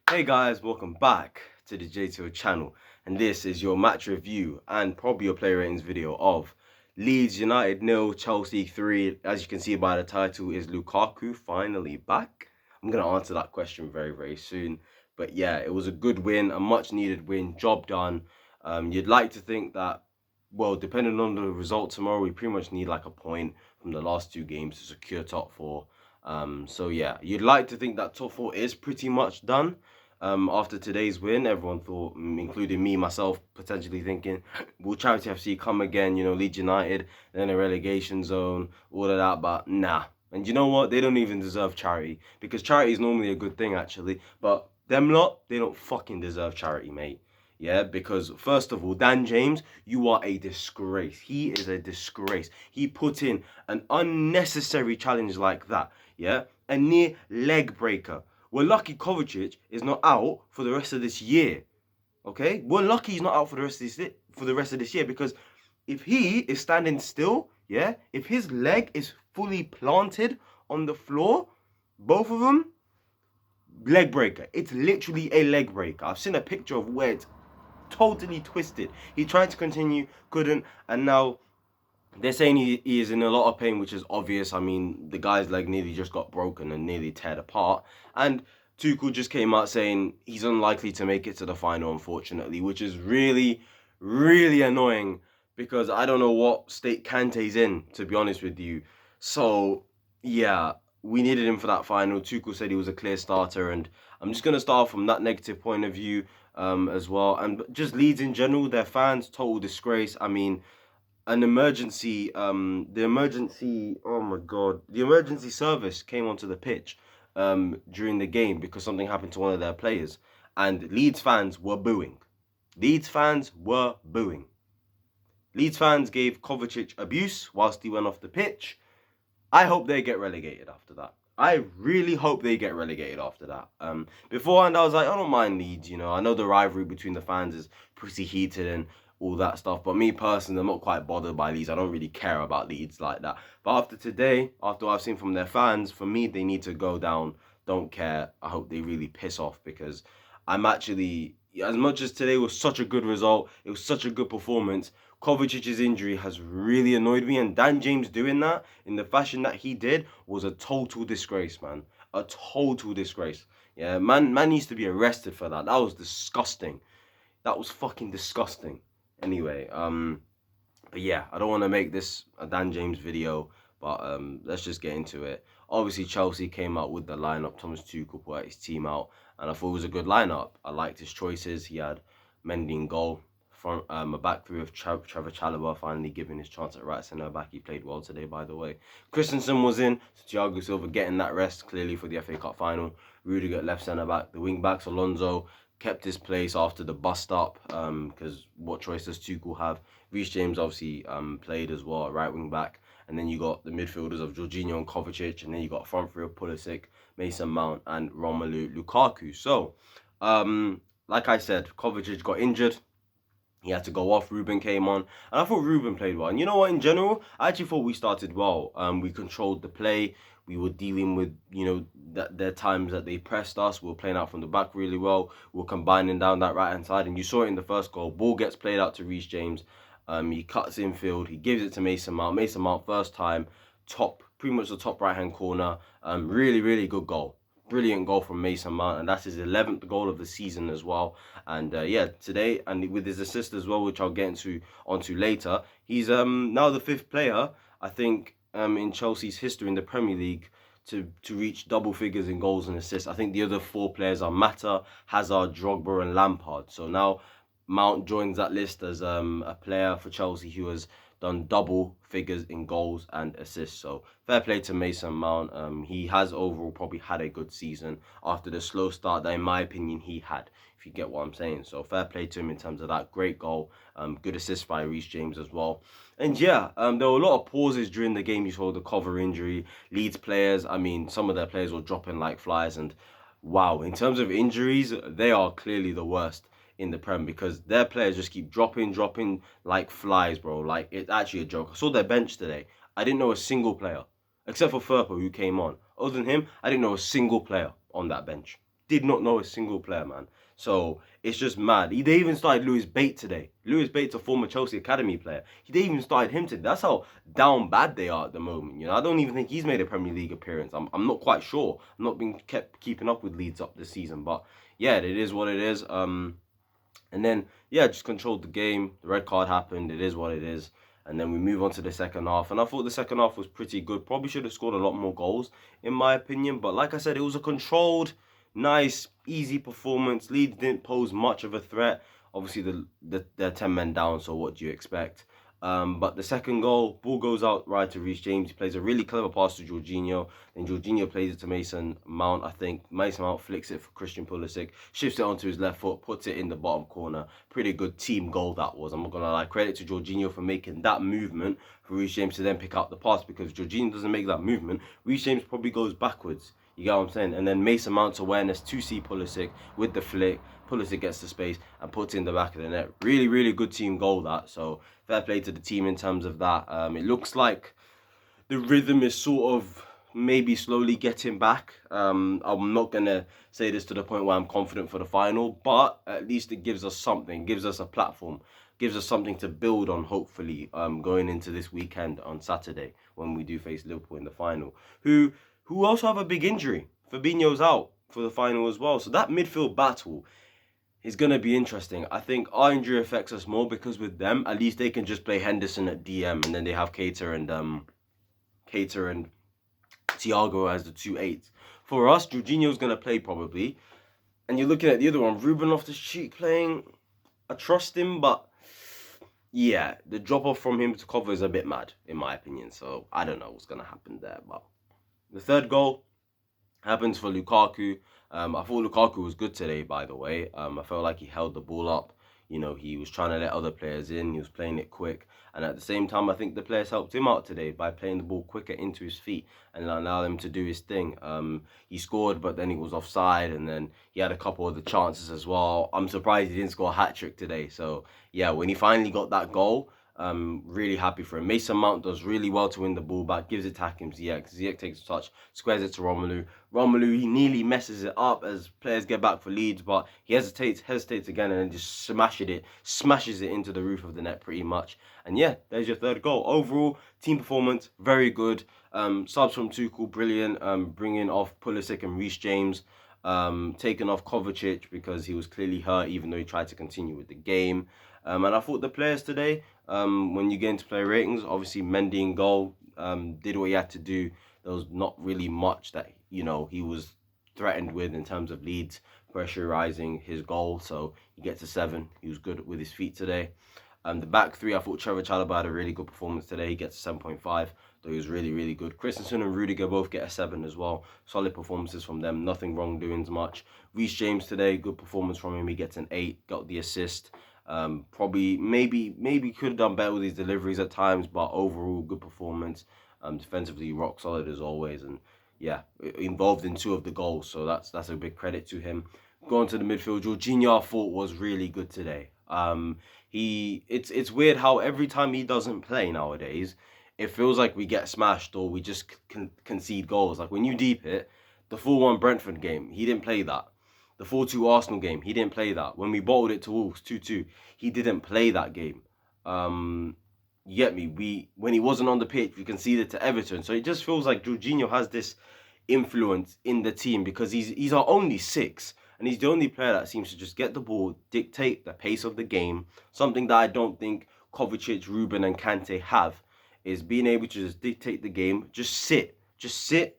Hey guys, welcome back to the JTO channel, and this is your match review and probably your player ratings video of Leeds United 0, Chelsea 3. As you can see by the title, is Lukaku finally back? I'm going to answer that question very soon. But yeah, it was a good win, a much needed win, job done. You'd like to think that, well, depending on the result tomorrow, we pretty much need like a point from the last two games to secure top four. So yeah, you'd like to think that top four is pretty much done. After today's win, everyone thought, including me, myself, potentially thinking, will Charity FC come again, Leeds United, then a relegation zone, all of that, but nah. And you know what? They don't even deserve charity, because charity is normally a good thing, actually, but them lot, they don't fucking deserve charity, mate. Yeah, because first of all, Dan James, you are a disgrace. He is a disgrace. He put in an unnecessary challenge like that, yeah? A near leg breaker. We're lucky Kovacic is not out for the rest of this year. Okay? We're lucky he's not out for the rest of this year, because if he is standing still, yeah, if his leg is fully planted on the floor, both of them, leg breaker. It's literally a leg breaker. I've seen a picture of where it's totally twisted. He tried to continue, couldn't, and now they're saying he is in a lot of pain, which is obvious. I mean, the guy's leg nearly just got broken and nearly teared apart. And Tuchel just came out saying he's unlikely to make it to the final, unfortunately, which is really annoying, because I don't know what state Kante's in, to be honest with you. So, yeah, we needed him for that final. Tuchel said he was a clear starter, and I'm just going to start from that negative point of view as well. And just Leeds in general, their fans, total disgrace. I mean, an emergency the emergency service came onto the pitch during the game because something happened to one of their players, and Leeds fans were booing. Leeds fans gave Kovacic abuse whilst he went off the pitch. I hope they get relegated after that. I really hope they get relegated after that. Beforehand, I was like, I don't mind Leeds, I know the rivalry between the fans is pretty heated and all that stuff. But me personally, I'm not quite bothered by Leeds. I don't really care about Leeds like that. But after today, after what I've seen from their fans, for me, they need to go down. Don't care. I hope they really piss off, because I'm actually, as much as today was such a good result, it was such a good performance, Kovacic's injury has really annoyed me, and Dan James doing that in the fashion that he did was a total disgrace, man. A total disgrace. Yeah, man needs to be arrested for that. That was disgusting. That was fucking disgusting. Anyway, but yeah, I don't want to make this a Dan James video, but let's just get into it. Obviously, Chelsea came out with the lineup. Thomas Tuchel put his team out, and I thought it was a good lineup. I liked his choices. He had Mendy in goal, front a back three of Trevor Chalobah finally giving his chance at right centre back. He played well today, by the way. Christensen was in, so Thiago Silva getting that rest clearly for the FA Cup final. Rudiger at left centre back. The wing backs, Alonso kept his place after the bust up, because what choice does Tuchel have? Rhys James obviously played as well at right wing back, and then you got the midfielders of Jorginho and Kovacic, and then you got front three of Pulisic, Mason Mount, and Romelu Lukaku. So, like I said, Kovacic got injured. He had to go off. Ruben came on, and I thought Ruben played well. And you know what? In general, I actually thought we started well. We controlled the play. We were dealing with, their times that they pressed us. We were playing out from the back really well. We were combining down that right-hand side. And you saw it in the first goal. Ball gets played out to Rhys James. He cuts infield. He gives it to Mason Mount. Mason Mount, first time, pretty much the top right-hand corner. Really good goal. Brilliant goal from Mason Mount, and that's his 11th goal of the season as well. And yeah, today, and with his assist as well, which I'll get onto later, he's now the 5th player, I think, in Chelsea's history in the Premier League to reach double figures in goals and assists. I think the other 4 players are Mata, Hazard, Drogba, and Lampard. So now Mount joins that list as a player for Chelsea who has done double figures in goals and assists. So fair play to Mason Mount. He has overall probably had a good season after the slow start that, in my opinion, he had, if you get what I'm saying. So fair play to him in terms of that. Great goal. Good assist by Rhys James as well. And yeah, there were a lot of pauses during the game. You saw the cover injury. Leeds players, I mean, some of their players were dropping like flies. And wow, in terms of injuries, they are clearly the worst in the Prem, because their players just keep dropping like flies, bro. Like, it's actually a joke. I saw their bench today. I didn't know a single player, except for Firpo, who came on. Other than him, I didn't know a single player on that bench. did not know a single player, man. So it's just mad. They even started Lewis Bate today. Lewis Bate's a former Chelsea Academy player. They even started him today. That's how down bad they are at the moment. You know, I don't even think he's made a Premier League appearance. I'm not quite sure. I'm not been kept keeping up with Leeds up this season, but yeah, it is what it is. And then yeah, just controlled the game. The red card happened. It is what it is. And then we move on to the second half. And I thought the second half was pretty good. Probably should have scored a lot more goals, in my opinion. But like I said, it was a controlled, nice, easy performance. Leeds didn't pose much of a threat. Obviously, they're 10 men down, so what do you expect? But the second goal, ball goes out right to Rhys James. He plays a really clever pass to Jorginho. Then Jorginho plays it to Mason Mount, I think. Mason Mount flicks it for Christian Pulisic, shifts it onto his left foot, puts it in the bottom corner. Pretty good team goal that was. I'm not going to lie. Credit to Jorginho for making that movement for Rhys James to then pick up the pass, because if Jorginho doesn't make that movement, Rhys James probably goes backwards. You get what I'm saying? And then Mason Mount's awareness to see Pulisic with the flick. Pulisic gets the space and puts it in the back of the net. Really, really good team goal, that. So fair play to the team in terms of that. It looks like the rhythm is sort of maybe slowly getting back. I'm not going to say this to the point where I'm confident for the final, but at least it gives us something, gives us a platform, gives us something to build on, hopefully, going into this weekend on Saturday when we do face Liverpool in the final, who also have a big injury. Fabinho's out for the final as well. So that midfield battle is going to be interesting. I think our injury affects us more because with them, at least they can just play Henderson at DM, and then they have Keita and Thiago as the 2-8s. For us, Jorginho's going to play probably. And you're looking at the other one, Ruben Loftus-Cheek playing. I trust him, but yeah, the drop-off from him to cover is a bit mad, in my opinion. So I don't know what's going to happen there, but the third goal happens for Lukaku. I thought Lukaku was good today, by the way. I felt like he held the ball up. You know, he was trying to let other players in. He was playing it quick. And at the same time, I think the players helped him out today by playing the ball quicker into his feet and allow him to do his thing. He scored, but then he was offside. And then he had a couple of the chances as well. I'm surprised he didn't score a hat-trick today. So, yeah, when he finally got that goal, really happy for him. Mason Mount does really well to win the ball back, gives it to Hakim Ziyech. Ziyech takes a touch, squares it to Romelu. Romelu, he nearly messes it up as players get back for Leeds, but he hesitates again and then just smashes it into the roof of the net pretty much. And yeah, there's your third goal. Overall, team performance, very good. Subs from Tuchel, brilliant. Bringing off Pulisic and Rhys James. Taking off Kovacic because he was clearly hurt, even though he tried to continue with the game. And I thought the players today, when you get into player ratings, obviously Mendy in goal, did what he had to do. There was not really much that, you know, he was threatened with in terms of Leeds pressurising his goal. So he gets a 7. He was good with his feet today. The back three, I thought Trevor Chalobah had a really good performance today. He gets a 7.5, though he was really, really good. Christensen and Rudiger both get a 7 as well. Solid performances from them. Nothing wrongdoings much. Rhys James today, good performance from him. He gets an 8, got the assist. Probably, maybe could have done better with his deliveries at times, but overall, good performance. Defensively, rock solid as always. And yeah, involved in 2 of the goals. So that's a big credit to him. Going to the midfield, Jorginho I thought was really good today. It's weird how every time he doesn't play nowadays, it feels like we get smashed or we just concede goals. Like when you deep it, the 4-1 Brentford game, he didn't play that. The 4-2 Arsenal game, he didn't play that. When we bottled it to Wolves 2-2, he didn't play that game. You get me? When he wasn't on the pitch, we conceded to Everton. So it just feels like Jorginho has this influence in the team because he's our only 6. And he's the only player that seems to just get the ball, dictate the pace of the game. Something that I don't think Kovacic, Ruben and Kante have is being able to just dictate the game. Just sit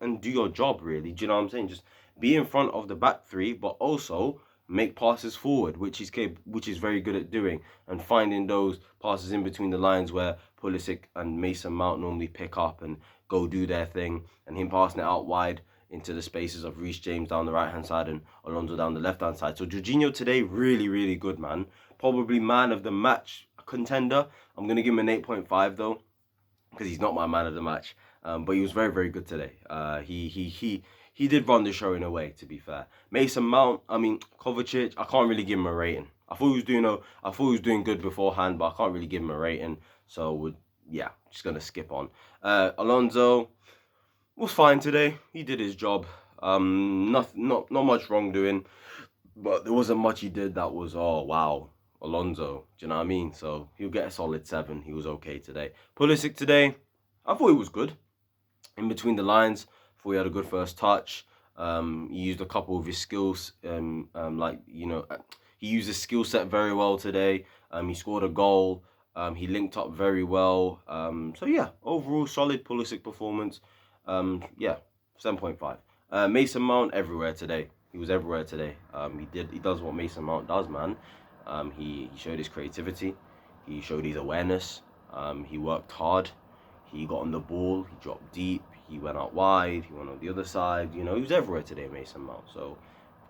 and do your job, really. Do you know what I'm saying? Just be in front of the back three, but also make passes forward, which is very good at doing, and finding those passes in between the lines where Pulisic and Mason Mount normally pick up and go do their thing, and him passing it out wide into the spaces of Rhys James down the right-hand side and Alonso down the left-hand side. So Jorginho today, really, really good, man. Probably man of the match contender. I'm going to give him an 8.5, though, because he's not my man of the match. But he was very, very good today. He did run the show in a way, to be fair. Mason Mount, Kovacic, I can't really give him a rating. I thought he was doing good beforehand, but I can't really give him a rating. So, just going to skip on. Alonso was fine today. He did his job. Not much wrongdoing, but there wasn't much he did that was, oh wow, Alonso. Do you know what I mean? So he'll get a solid 7. He was okay today. Pulisic today, I thought he was good. In between the lines, thought he had a good first touch. He used a couple of his skills, he used his skill set very well today. He scored a goal. He linked up very well. So yeah, overall solid Pulisic performance. Yeah, 7.5. Mason Mount everywhere today. He was everywhere today. He does what Mason Mount does, man. He showed his creativity. He showed his awareness. He worked hard. He got on the ball. He dropped deep. He went out wide. He went on the other side. You know, he was everywhere today, Mason Mount. So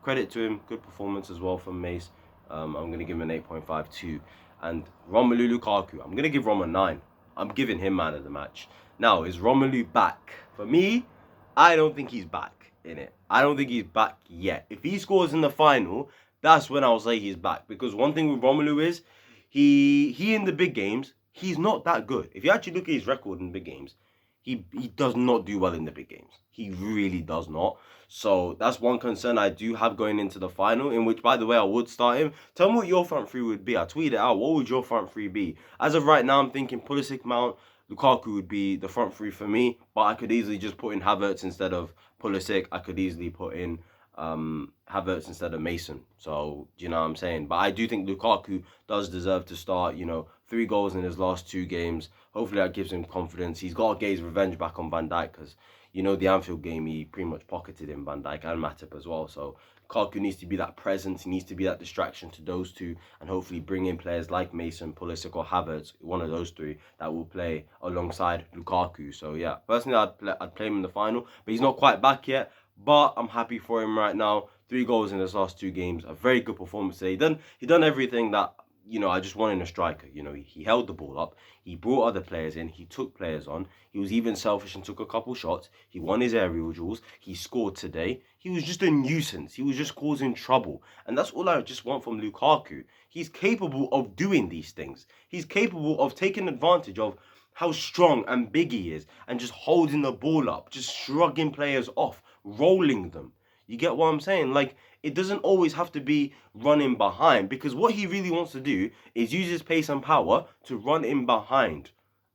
credit to him. Good performance as well from Mace. I'm going to give him an 8.5 too. And Romelu Lukaku, I'm going to give Rom a 9. I'm giving him man of the match. Now, is Romelu back? For me, I don't think he's back in it. I don't think he's back yet. If he scores in the final, that's when I'll say he's back. Because one thing with Romelu is, he in the big games, he's not that good. If you actually look at his record in big games, he does not do well in the big games. He really does not. So that's one concern I do have going into the final, in which, by the way, I would start him. Tell me what your front three would be. I tweeted it out. What would your front three be? As of right now, I'm thinking Pulisic, Mount, Lukaku would be the front three for me. But I could easily just put in Havertz instead of Pulisic. I could easily put in Havertz instead of Mason. So, do you know what I'm saying? But I do think Lukaku does deserve to start. 3 goals in his last 2 games. Hopefully that gives him confidence. He's got to get his revenge back on Van Dijk, because, the Anfield game, he pretty much pocketed in Van Dijk and Matip as well. So Lukaku needs to be that presence. He needs to be that distraction to those two, and hopefully bring in players like Mason, Pulisic or Havertz, one of those 3, that will play alongside Lukaku. So yeah, personally I'd play him in the final, but he's not quite back yet. But I'm happy for him right now. 3 goals in his last 2 games. A very good performance today. He done everything that, I just want in a striker. He held the ball up. He brought other players in. He took players on. He was even selfish and took a couple shots. He won his aerial duels. He scored today. He was just a nuisance. He was just causing trouble. And that's all I just want from Lukaku. He's capable of doing these things. He's capable of taking advantage of how strong and big he is and just holding the ball up, just shrugging players off, rolling them. You get what I'm saying? Like, it doesn't always have to be running behind, because what he really wants to do is use his pace and power to run in behind,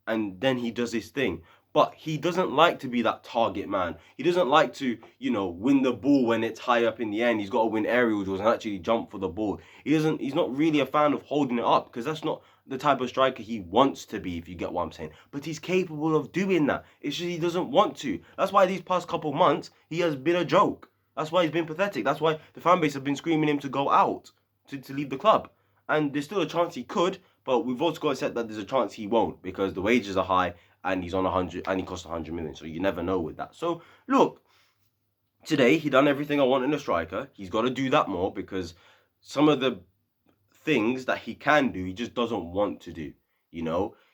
and then he does his thing. But he doesn't like to be that target man. He doesn't like to, win the ball when it's high up in the end. He's got to win aerial duels and actually jump for the ball. He's not really a fan of holding it up, because that's not the type of striker he wants to be, if you get what I'm saying. But he's capable of doing that. It's just he doesn't want to. That's why these past couple months, he has been a joke. That's why he's been pathetic. That's why the fan base have been screaming him to go out, to leave the club. And there's still a chance he could, but we've also got to accept that there's a chance he won't, because the wages are high and he's on 100 and he costs 100 million. So you never know with that. So look, today he done everything I want in a striker. He's got to do that more, because some of the things that he can do, he just doesn't want to do.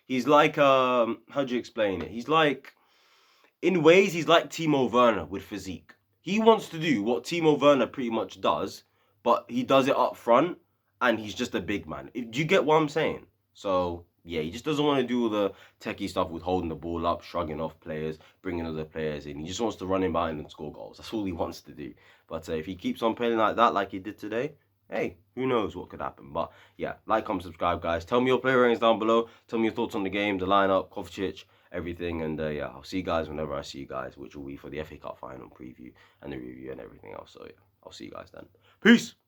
He's like how do you explain it? He's like, in ways, he's like Timo Werner with physique. He wants to do what Timo Werner pretty much does, but he does it up front, and he's just a big man. Do you get what I'm saying? So, yeah, he just doesn't want to do all the techie stuff with holding the ball up, shrugging off players, bringing other players in. He just wants to run in behind and score goals. That's all he wants to do. But if he keeps on playing like that, like he did today, hey, who knows what could happen. But, yeah, like, comment, subscribe, guys. Tell me your player ratings down below. Tell me your thoughts on the game, the lineup, Kovacic, everything. And yeah, I'll see you guys whenever I see you guys, which will be for the FA Cup final preview and the review and everything else. So yeah, I'll see you guys then. Peace.